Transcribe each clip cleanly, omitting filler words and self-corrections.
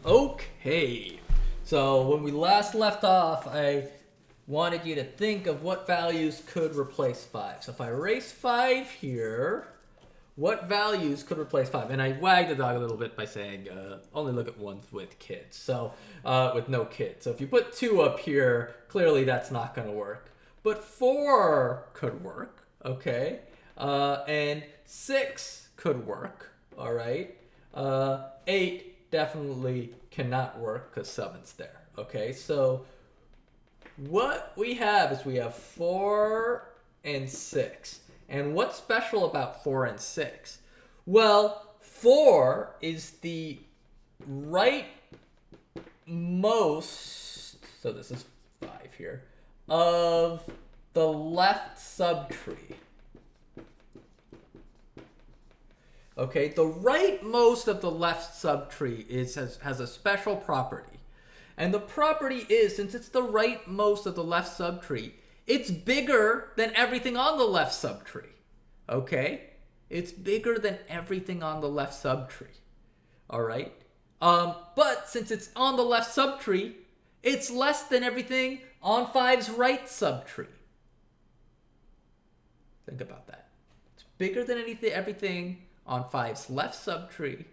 Okay, so when we last left off, I wanted you to think of what values could replace 5. So if I erase 5 here, what values could replace 5? And I wagged the dog a little bit by saying only look at ones with kids, so with no kids. So if you put 2 up here, clearly that's not going to work. But 4 could work, okay? And 6 could work, all right? 8 definitely cannot work because 7's there, okay? So what we have is we have 4 and 6. And what's special about 4 and 6? Well, 4 is the rightmost, so this is 5 here, of the left subtree. Okay, the rightmost of the left subtree has a special property. And the property is, since it's the rightmost of the left subtree, it's bigger than everything on the left subtree. Okay? It's bigger than everything on the left subtree. All right? But since it's on the left subtree, it's less than everything on 5's right subtree. Think about that. It's bigger than everything on 5's left subtree,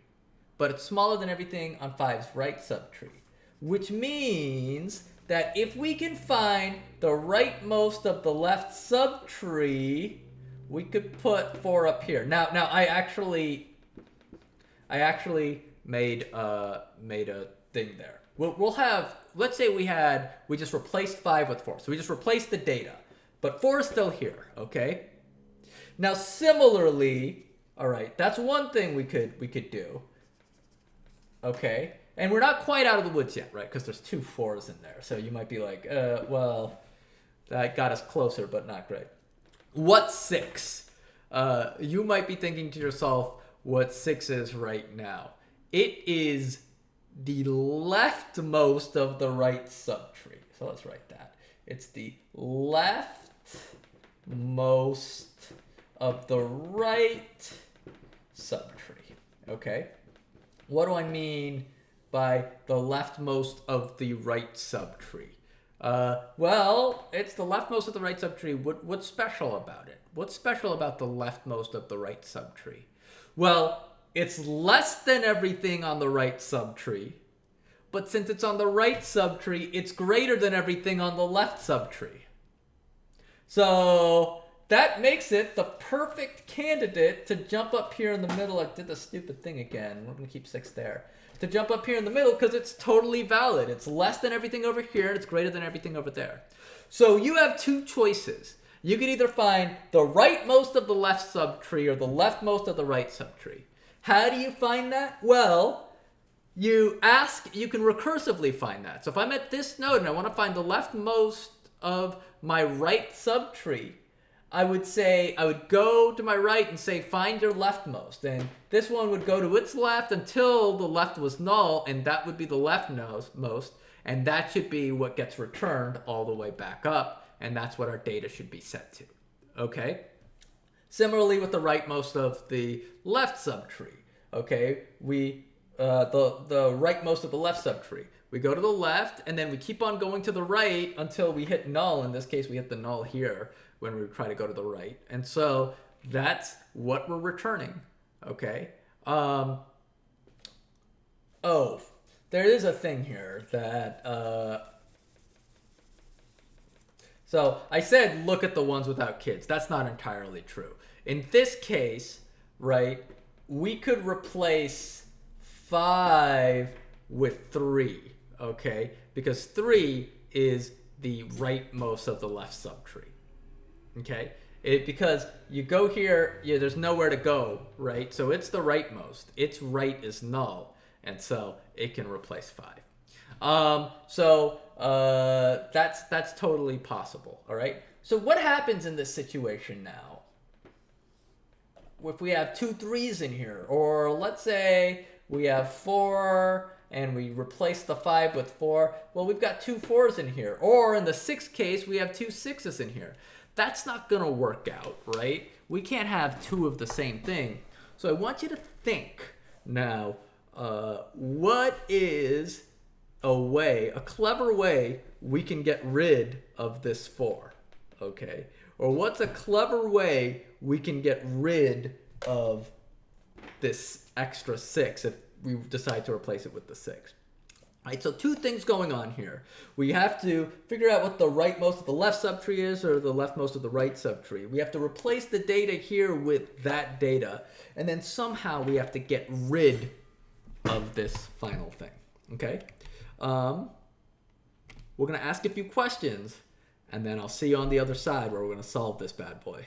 but it's smaller than everything on 5's right subtree. Which means that if we can find the rightmost of the left subtree, we could put 4 up here. Now I actually made a thing there. We'll have, let's say we just replaced 5 with 4. So we just replaced the data, but 4 is still here, okay? Now similarly, all right, that's one thing we could do. Okay, and we're not quite out of the woods yet, right? Because there's 2 4s in there. So you might be like, well, that got us closer, but not great. What's 6? You might be thinking to yourself what 6 is right now. It is the leftmost of the right subtree. So let's write that. It's the leftmost of the right subtree. Okay? What do I mean by the leftmost of the right subtree? Well, it's the leftmost of the right subtree. What's special about it? What's special about the leftmost of the right subtree? Well, it's less than everything on the right subtree, but since it's on the right subtree, it's greater than everything on the left subtree. So that makes it the perfect candidate to jump up here in the middle. I did the stupid thing again. We're going to keep 6 there. To jump up here in the middle because it's totally valid. It's less than everything over here. And it's greater than everything over there. So you have 2 choices. You can either find the rightmost of the left subtree or the leftmost of the right subtree. How do you find that? Well, you can recursively find that. So if I'm at this node and I want to find the leftmost of my right subtree, I would go to my right and say, find your leftmost. And this one would go to its left until the left was null, and that would be the leftmost. And that should be what gets returned all the way back up, and that's what our data should be set to. Okay? Similarly with the rightmost of the left subtree. Okay? The rightmost of the left subtree. We go to the left, and then we keep on going to the right until we hit null. In this case, we hit the null here when we try to go to the right. And so that's what we're returning, okay? Oh, there is a thing here that, so I said look at the ones without kids. That's not entirely true. In this case, right, we could replace 5 with 3, okay? Because 3 is the rightmost of the left subtree. Okay, because you go here, there's nowhere to go, right? So it's the rightmost. Its right is null, and so it can replace 5. That's totally possible. All right. So what happens in this situation now? If we have 2 3s in here, or let's say we have 4 and we replace the 5 with 4, well, we've got 2 4s in here. Or in the 6th case, we have 2 6s in here. That's not going to work out, right? We can't have 2 of the same thing. So I want you to think now what is a clever way we can get rid of this 4, okay? Or what's a clever way we can get rid of this extra 6 if we decide to replace it with the 6? All right, so 2 things going on here. We have to figure out what the rightmost of the left subtree is or the leftmost of the right subtree. We have to replace the data here with that data, and then somehow we have to get rid of this final thing, okay? We're going to ask a few questions, and then I'll see you on the other side where we're going to solve this bad boy.